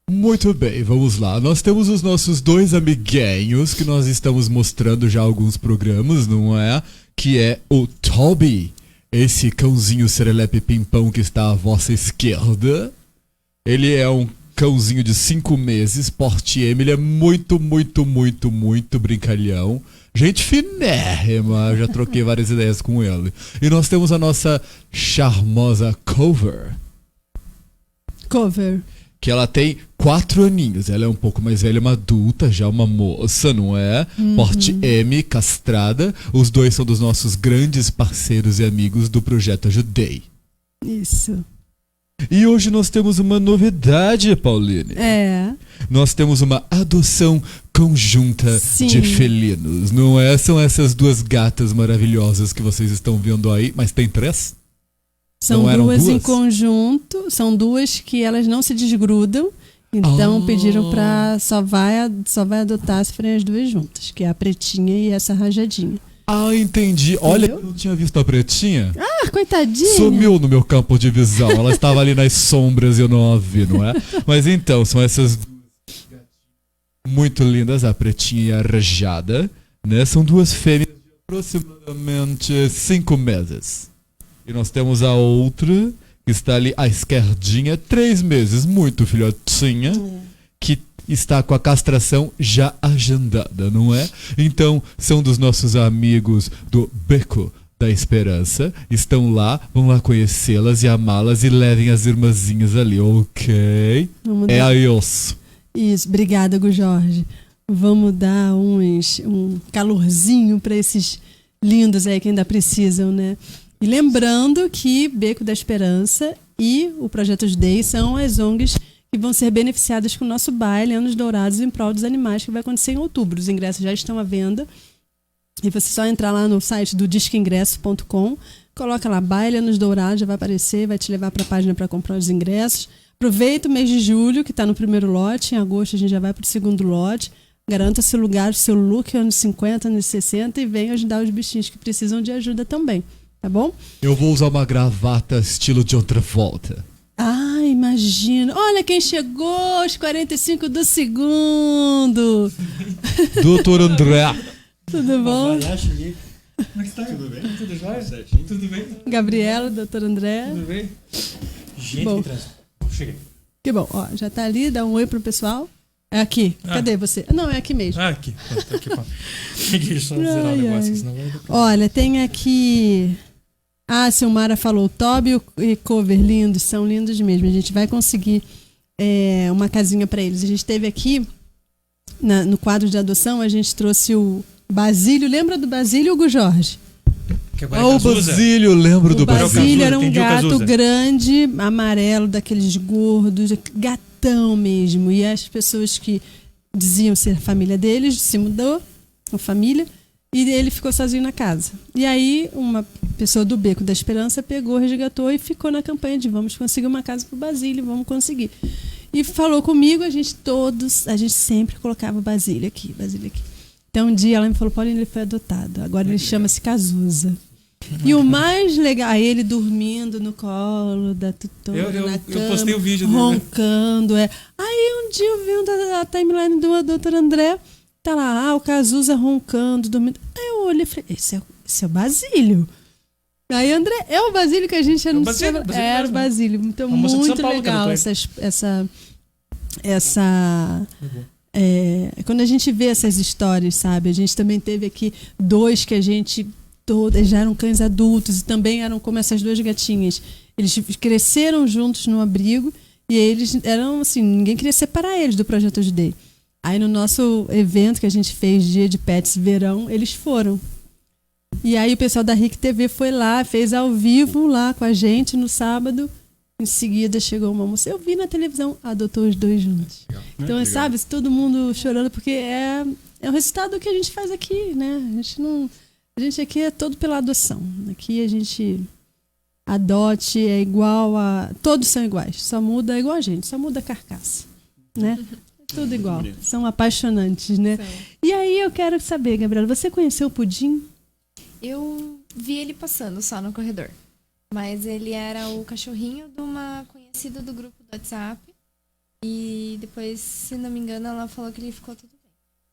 Muito bem, vamos lá. Nós temos os nossos dois amiguinhos que nós estamos mostrando já alguns programas, não é? Que é o Toby, esse cãozinho serelepe pimpão que está à vossa esquerda. Ele é um cãozinho de 5 meses, porte M, ele é muito, muito, muito, muito brincalhão. Gente finérrima, eu já troquei várias ideias com ele. E nós temos a nossa charmosa Cover. Cover. Que ela tem 4 aninhos. Ela é um pouco mais velha, uma adulta, já uma moça, não é? Porte M, castrada. Os dois são dos nossos grandes parceiros e amigos do Projeto Ajudei. Isso. E hoje nós temos uma novidade, Pauline. É. Nós temos uma adoção conjunta Sim. de felinos, não é? São essas duas gatas maravilhosas que vocês estão vendo aí, mas tem 3? São Não eram duas em duas? conjunto, são duas que elas não se desgrudam, então pediram pra só vai adotar se forem as duas juntas, que é a pretinha e essa rajadinha. Ah, entendi. Olha, Entendeu? eu não tinha visto a pretinha. Ah, coitadinha! Sumiu no meu campo de visão. Ela estava ali nas sombras e eu não a vi, não é? Mas então, são essas duas muito lindas, a pretinha e a rajada, né? São duas fêmeas de aproximadamente 5 meses. E nós temos a outra, que está ali à esquerdinha, 3 meses, muito filhotinha, que está com a castração já agendada, não é? Então, são dos nossos amigos do Beco da Esperança, estão lá, vão lá conhecê-las e amá-las e levem as irmãzinhas ali, ok? Vamos É dar... isso. Isso, obrigada, Gu Jorge. Vamos dar um calorzinho para esses lindos aí que ainda precisam, né? E lembrando que Beco da Esperança e o Projeto Ajudei são as ONGs que vão ser beneficiadas com o nosso baile Anos Dourados em prol dos animais, que vai acontecer em outubro. Os ingressos já estão à venda. E você só entrar lá no site do disqueingresso.com, coloca lá baile Anos Dourados, já vai aparecer, vai te levar para a página para comprar os ingressos. Aproveita o mês de julho, que está no primeiro lote. Em agosto a gente já vai para o segundo lote. Garanta seu lugar, seu look anos 50, anos 60 e venha ajudar os bichinhos que precisam de ajuda também. Tá bom? Eu vou usar uma gravata estilo John Travolta. Ah, imagino. Olha quem chegou aos 45 do segundo. Doutor André. Tudo bom? Como é que tá? Tudo bem? Tudo jóia? Certinho. Tudo bem? Gabriela, doutor André. Tudo bem? Gente, Bom. que trânsito. Cheguei. Que bom. Ó, já tá ali, dá um oi pro pessoal. É aqui. Cadê você? Não, é aqui mesmo. Ah, aqui. Tá aqui, pá. Deixa eu só zerar o Ai, negócio, ai. senão vai... Olha, tem aqui... Ah, a Silmara falou, Toby e Cover, lindos, são lindos mesmo. A gente vai conseguir uma casinha para eles. A gente teve aqui, no quadro de adoção, a gente trouxe o Basílio. Lembra do Basílio, Hugo Jorge? Que agora Ah, é o Cazuza. Basílio, lembro O do Basílio. Basílio era um Entendi o gato Cazuza. grande, amarelo, daqueles gordos, gatão mesmo. E as pessoas que diziam ser a família deles, se mudou, a família, e ele ficou sozinho na casa. E aí uma pessoa do Beco da Esperança pegou, resgatou e ficou na campanha de vamos conseguir uma casa pro Basílio, vamos conseguir. E falou comigo, a gente sempre colocava o Basílio aqui. Então um dia ela me falou, Paulinho, ele foi adotado, agora ele chama-se Cazuza. E o mais legal, aí ele dormindo no colo da tutora, na cama, eu postei o vídeo dele. roncando. Aí um dia eu vi a timeline do Dr. André, tá lá, o Cazuza roncando, dormindo. Aí eu olhei e falei, esse é o Basílio. Aí, André, é o Basílio que a gente anunciava. Era o Basílio. Então, A moça de São muito Paulo que legal adotou quando a gente vê essas histórias, sabe? A gente também teve aqui 2 que a gente... Todas já eram cães adultos e também eram como essas 2 gatinhas. Eles cresceram juntos no abrigo e eles eram assim, ninguém queria separar eles do Projeto Ajudei. Aí no nosso evento que a gente fez, Dia de Pets Verão, eles foram. E aí o pessoal da RIC TV foi lá, fez ao vivo lá com a gente no sábado. Em seguida chegou uma moça, eu vi na televisão, adotou os 2 juntos. Legal. Então, Legal. sabe, todo mundo chorando, porque é o resultado do que a gente faz aqui, né? A gente aqui é todo pela adoção. Aqui a gente adote, é igual a... Todos são iguais, só muda, é igual a gente, só muda a carcaça, né? Tudo igual. bonito. São apaixonantes, né? Então, E aí eu quero saber, Gabriela, você conheceu o Pudim? eu vi ele passando só no corredor. Mas ele era o cachorrinho de uma conhecida do grupo do WhatsApp. E depois, se não me engano, ela falou que ele ficou tudo bem.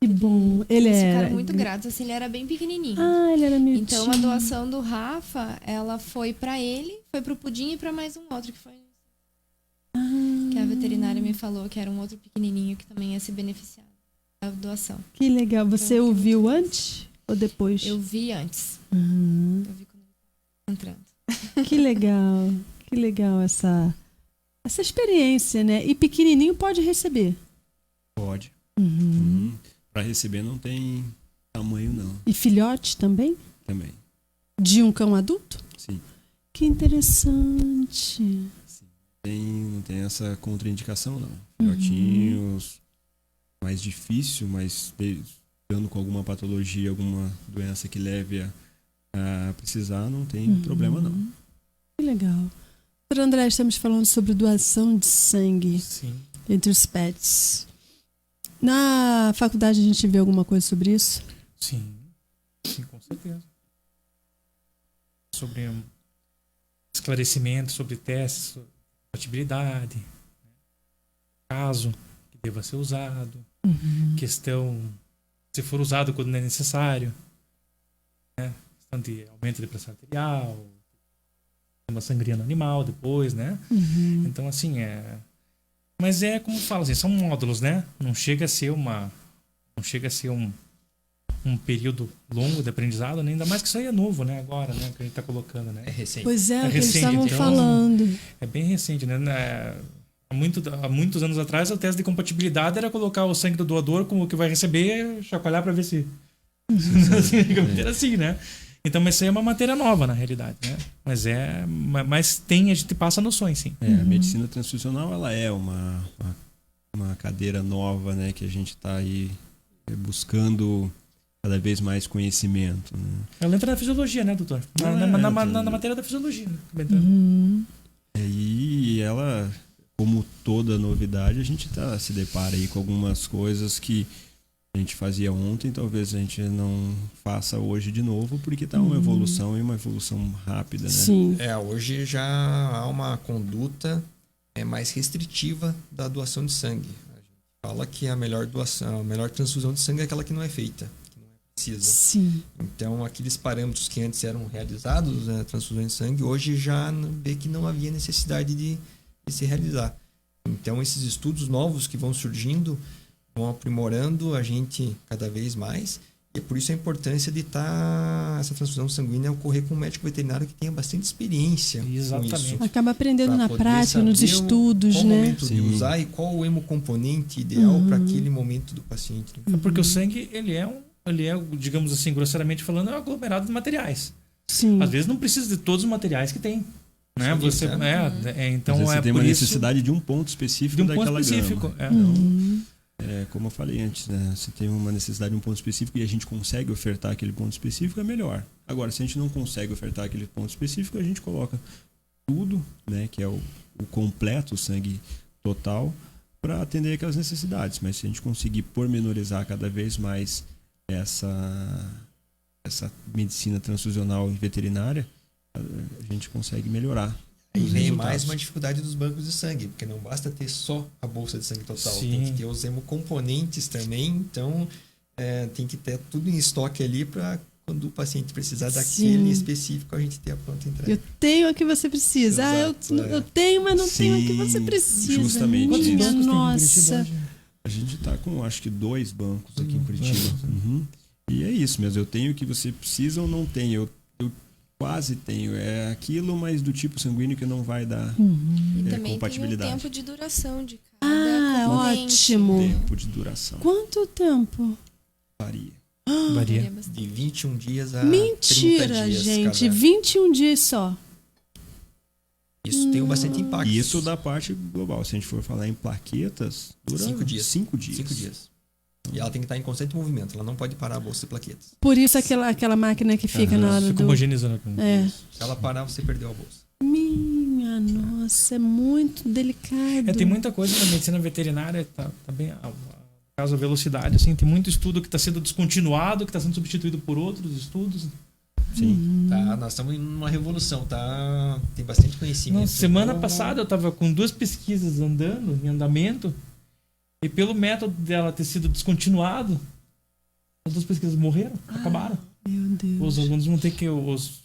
Que bom. Ele Eles era. ficaram muito gratos, assim, ele era bem pequenininho. Ah, ele era miudinho. Então a doação do Rafa, ela foi pra ele, foi pro Pudim e pra mais um outro que foi. Que a veterinária me falou que era um outro pequenininho que também ia se beneficiar da doação. Que legal. Você o viu antes ou depois? Eu vi antes. Uhum. Eu vi quando ele tava entrando. Que legal. Que legal essa experiência, né? E pequenininho pode receber. Pode. Uhum. Para receber não tem tamanho, não. E filhote também? Também. De um cão adulto? Sim. Que interessante. Não tem essa contraindicação, não. Filhotinhos, mais difícil, mas dando com alguma patologia, alguma doença que leve a precisar, não tem problema, não. Que legal. Doutor André, estamos falando sobre doação de sangue Sim, entre os pets. Na faculdade a gente vê alguma coisa sobre isso? sim, com certeza. Sobre esclarecimento, sobre testes, sobre compatibilidade, né? Caso que deva ser usado, questão se for usado quando não é necessário, né? Questão de aumento de pressão arterial, uma sangria no animal depois, né? Então, assim, mas é como fala, assim, são módulos, né? Não chega a ser um período longo de aprendizado, né? Ainda mais que isso aí é novo, né? Agora, né? Que a gente tá colocando, né? É recente. Pois é, É o que eles recente, estavam então. falando. É bem recente, né? Há muitos anos atrás, o teste de compatibilidade era colocar o sangue do doador com o que vai receber, chacoalhar para ver se... Era assim, né? Então, mas isso aí é uma matéria nova, na realidade, né? Mas a gente passa noções, sim. A medicina transfusional, ela é uma cadeira nova, né? Que a gente está aí buscando cada vez mais conhecimento, né? Ela entra na fisiologia, né, doutor? Na matéria da fisiologia. Né? E ela, como toda novidade, a gente se depara aí com algumas coisas que a gente fazia ontem, talvez a gente não faça hoje de novo, porque está uma evolução e uma evolução rápida, né? Sim. Hoje já há uma conduta mais restritiva da doação de sangue. A gente fala que a melhor transfusão de sangue é aquela que não é feita, que não é precisa. Sim. Então, aqueles parâmetros que antes eram realizados, né, transfusões de sangue, hoje já vê que não havia necessidade de se realizar. Então, esses estudos novos que vão surgindo vão aprimorando a gente cada vez mais. E é por isso a importância de essa transfusão sanguínea ocorrer com um médico veterinário que tenha bastante experiência. Exatamente. Com isso. Acaba aprendendo Pra na poder prática, nos saber estudos, qual né? momento de Sim. usar e qual o hemocomponente ideal para aquele momento do paciente. É porque o sangue, ele é, digamos assim, grosseiramente falando, é um aglomerado de materiais. Sim. Às vezes não precisa de todos os materiais que tem. Né? Sim, Você, então Às vezes é você tem por uma isso, necessidade de um ponto específico de um ponto daquela específico. gama. Como eu falei antes, né? Se tem uma necessidade de um ponto específico e a gente consegue ofertar aquele ponto específico, é melhor. Agora, se a gente não consegue ofertar aquele ponto específico, a gente coloca tudo, né? Que é o completo, o sangue total, para atender aquelas necessidades. Mas se a gente conseguir pormenorizar cada vez mais essa medicina transfusional e veterinária, a gente consegue melhorar. E os vem resultados. mais uma dificuldade dos bancos de sangue, porque não basta ter só a bolsa de sangue total, Sim. tem que ter os hemocomponentes também, então tem que ter tudo em estoque ali para quando o paciente precisar daquele específico, a gente ter a pronta entrega. Eu tenho a que você precisa. Exato, Eu tenho, mas não tenho a que você Sim, precisa. justamente Quantos Minha bancos tem em nossa. Curitiba hoje? A gente está com, acho que 2 bancos aqui em Curitiba. Uhum. E é isso mesmo. Eu tenho o que você precisa ou não tem. Eu quase tenho. É aquilo, mas do tipo sanguíneo que não vai dar E também tem o compatibilidade. tempo de duração de cada Ah, componente. ótimo. Tempo de duração. Quanto tempo? Varia. Varia. Varia bastante. De 21 dias a Mentira, 30 dias gente. cada. 21 dias só. Isso tem bastante impacto. E isso da parte global. Se a gente for falar em plaquetas, dura 5 dias. 5 dias. 5 dias. E ela tem que estar em constante movimento, ela não pode parar a bolsa de plaquetas. Por isso aquela máquina que fica na hora Fica do... homogeneizando. É. Se ela parar, você perdeu a bolsa. Minha nossa. Nossa, é muito delicado. Tem muita coisa na medicina veterinária, tá bem. No caso, a velocidade, assim, tem muito estudo que está sendo descontinuado, que está sendo substituído por outros estudos. Sim, tá, nós estamos em uma revolução, tá? Tem bastante conhecimento. Não, semana passada eu estava com 2 pesquisas em andamento, e pelo método dela ter sido descontinuado, as 2 pesquisas morreram, acabaram. Meu Deus. Os alunos vão ter que. Os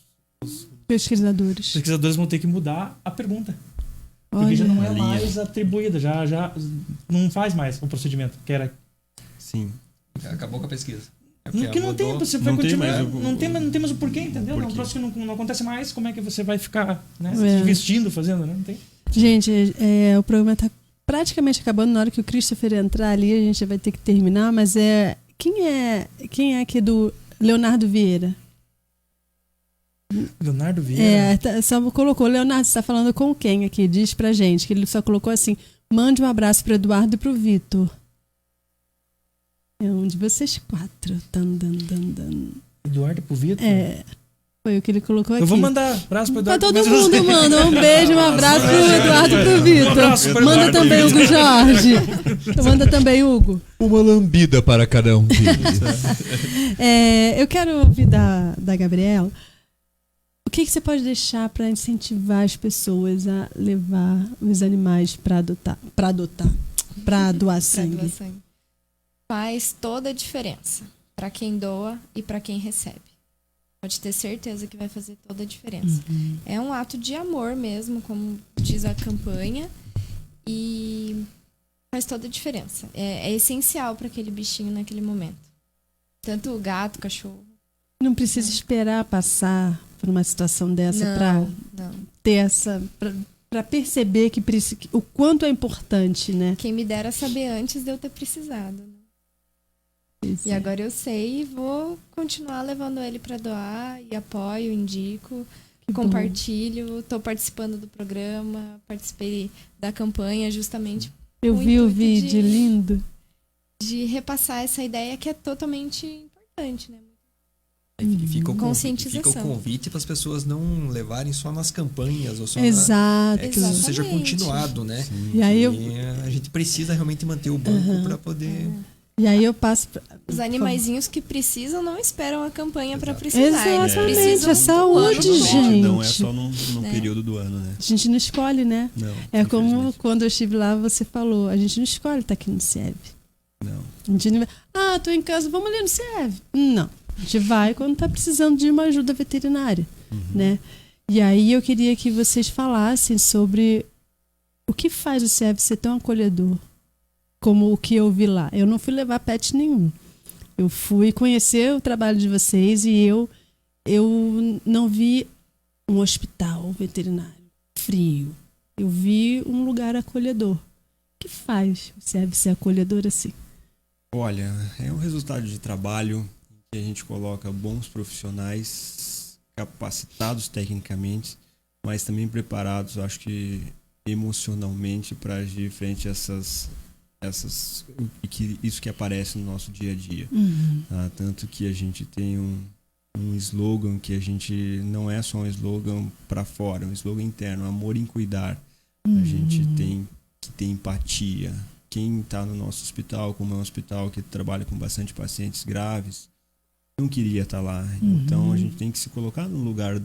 pesquisadores vão ter que mudar a pergunta. Porque Olha. já não é mais atribuída, já não faz mais o procedimento, que era. Sim. Acabou com a pesquisa. Que não tem, você vai Não tem continuar. mais Não tem mais o porquê, entendeu? Porquê. É um troço que não acontece mais, como é que você vai ficar, né? É. Investindo, fazendo, né? Não tem. Gente, o programa está praticamente acabando. Na hora que o Christopher entrar ali, a gente vai ter que terminar, mas quem é aqui do Leonardo Vieira? Leonardo Vieira. Só colocou, Leonardo, você está falando com quem aqui? Diz pra gente, que ele só colocou assim, mande um abraço pro Eduardo e pro Vitor. É um de vocês 4. Eduardo pro Vitor. Foi o que ele colocou aqui. Eu vou mandar abraço pro Pra Eduardo. todo mas eu não mundo, sei. manda um beijo, um abraço pro Eduardo e pro Vitor. abraço pro Manda Eduardo também e Hugo pro Jorge. Manda também, Hugo. Uma lambida para cada um deles. Eu quero ouvir da Gabriela. O que você pode deixar para incentivar as pessoas a levar os animais para doar sangue? Faz toda a diferença para quem doa e para quem recebe. Pode ter certeza que vai fazer toda a diferença. É um ato de amor mesmo, como diz a campanha, e faz toda a diferença. É essencial para aquele bichinho naquele momento. Tanto o gato, o cachorro. Não precisa esperar passar por uma situação dessa para ter essa, para perceber o quanto é importante, né? Quem me dera saber antes de eu ter precisado. E agora eu sei e vou continuar levando ele para doar, e apoio, indico, compartilho. Estou participando do programa, participei da campanha justamente. Eu vi o vídeo lindo. De repassar essa ideia que é totalmente importante, né? Fica o Conscientização. convite para as pessoas não levarem só nas campanhas ou só Exato. que isso seja continuado, né? E aí a gente precisa realmente manter o banco para poder. E aí eu passo. Os animaizinhos que precisam não esperam a campanha para precisar. Exatamente, é saúde, gente. Não é só num período do ano, né? A gente não escolhe, né? Não. É como quando eu estive lá, você falou, a gente não escolhe estar aqui no CIEV. Não. A gente não vai, tô em casa, vamos ali no CIEV. Não. A gente vai quando está precisando de uma ajuda veterinária, né? E aí eu queria que vocês falassem sobre o que faz o CIEV ser tão acolhedor, como o que eu vi lá. Eu não fui levar pet nenhum. Eu fui conhecer o trabalho de vocês e eu não vi um hospital veterinário frio. Eu vi um lugar acolhedor. O que faz o CIEV ser acolhedor assim? Olha, é um resultado de trabalho que a gente coloca bons profissionais capacitados tecnicamente, mas também preparados, acho que emocionalmente, para agir frente a isso que aparece no nosso dia a dia. Tá? Tanto que a gente tem um slogan que a gente não é só um slogan para fora, é um slogan interno, amor em cuidar. A gente tem que ter empatia. Quem está no nosso hospital, como é um hospital que trabalha com bastante pacientes graves, não queria estar lá. Então a gente tem que se colocar no lugar,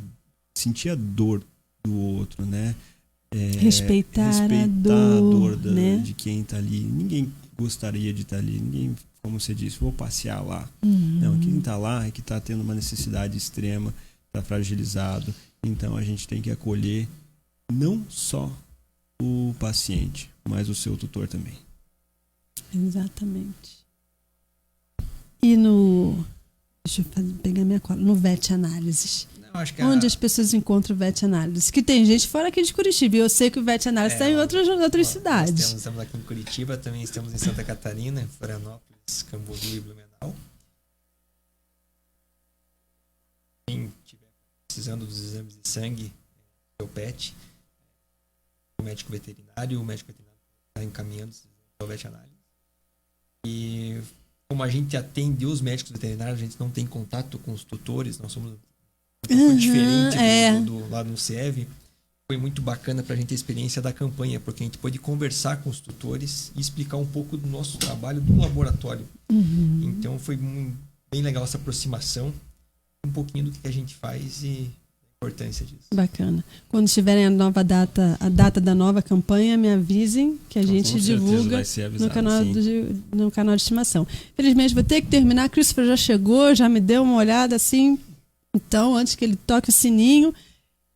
sentir a dor do outro, né? Respeitar a dor né? de quem está ali. Ninguém gostaria de estar ali. Ninguém, como você disse, vou passear lá. Não, quem está lá é que está tendo uma necessidade extrema, está fragilizado. Então a gente tem que acolher não só o paciente, mas o seu tutor também. Exatamente. E deixa eu pegar minha cola. No VET Análises. Onde as pessoas encontram o VET Análises? Que tem gente fora aqui de Curitiba. E eu sei que o VET Análises está em outras cidades. Estamos aqui em Curitiba, também estamos em Santa Catarina, em Florianópolis, Camboriú e Blumenau. Quem estiver precisando dos exames de sangue, seu PET, o médico veterinário está encaminhando o VET Análises. E como a gente atende os médicos veterinários, a gente não tem contato com os tutores, nós somos um pouco diferente do lá no CIEV. foi muito bacana para a gente a experiência da campanha, porque a gente pôde conversar com os tutores e explicar um pouco do nosso trabalho do laboratório. Então foi bem legal essa aproximação, um pouquinho do que a gente faz e a importância disso. Bacana. Quando tiverem a data da nova campanha, me avisem que a gente divulga no canal de estimação. Infelizmente, vou ter que terminar. Christopher já chegou, já me deu uma olhada assim. Então, antes que ele toque o sininho,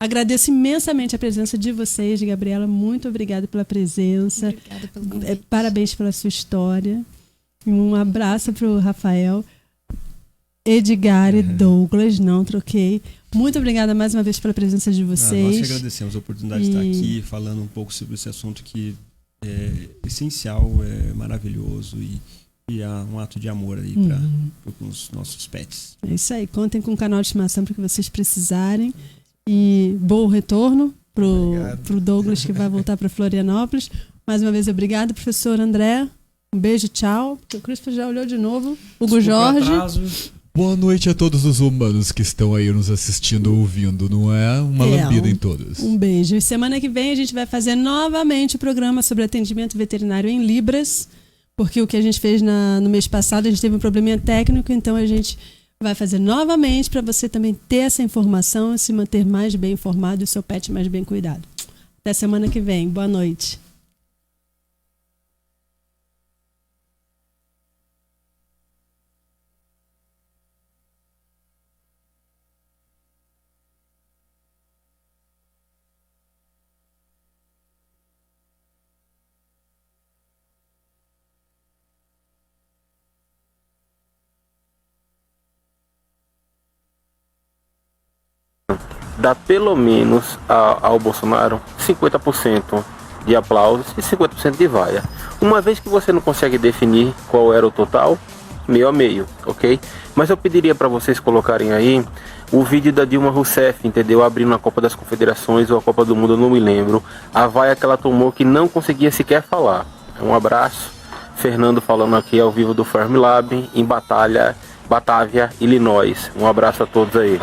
agradeço imensamente a presença de vocês, Gabriela. Muito obrigada pela presença. Obrigada pelo convite. Parabéns pela sua história. Um abraço para o Rafael, Edgar e Douglas. Não troquei. Muito obrigada mais uma vez pela presença de vocês. Nós que agradecemos a oportunidade de estar aqui falando um pouco sobre esse assunto que é essencial, é maravilhoso e é um ato de amor aí para os nossos pets. É isso aí. Contem com o canal de estimação para o que vocês precisarem. E bom retorno pro Douglas, que vai voltar para Florianópolis. Mais uma vez, obrigado, professor André. Um beijo, tchau. O Christopher já olhou de novo. Hugo Jorge. Boa noite a todos os humanos que estão aí nos assistindo, ouvindo, não é? Uma lambida em todos. Um beijo. E semana que vem a gente vai fazer novamente o programa sobre atendimento veterinário em Libras, porque o que a gente fez no mês passado, a gente teve um probleminha técnico, então a gente vai fazer novamente para você também ter essa informação e se manter mais bem informado e o seu pet mais bem cuidado. Até semana que vem. Boa noite. Dá pelo menos ao Bolsonaro 50% de aplausos e 50% de vaia. Uma vez que você não consegue definir qual era o total, meio a meio, ok? Mas eu pediria para vocês colocarem aí o vídeo da Dilma Rousseff, entendeu? Abrindo a Copa das Confederações ou a Copa do Mundo, eu não me lembro. A vaia que ela tomou que não conseguia sequer falar. Um abraço. Fernando falando aqui ao vivo do Farm Lab, em Batávia, Illinois. Um abraço a todos aí.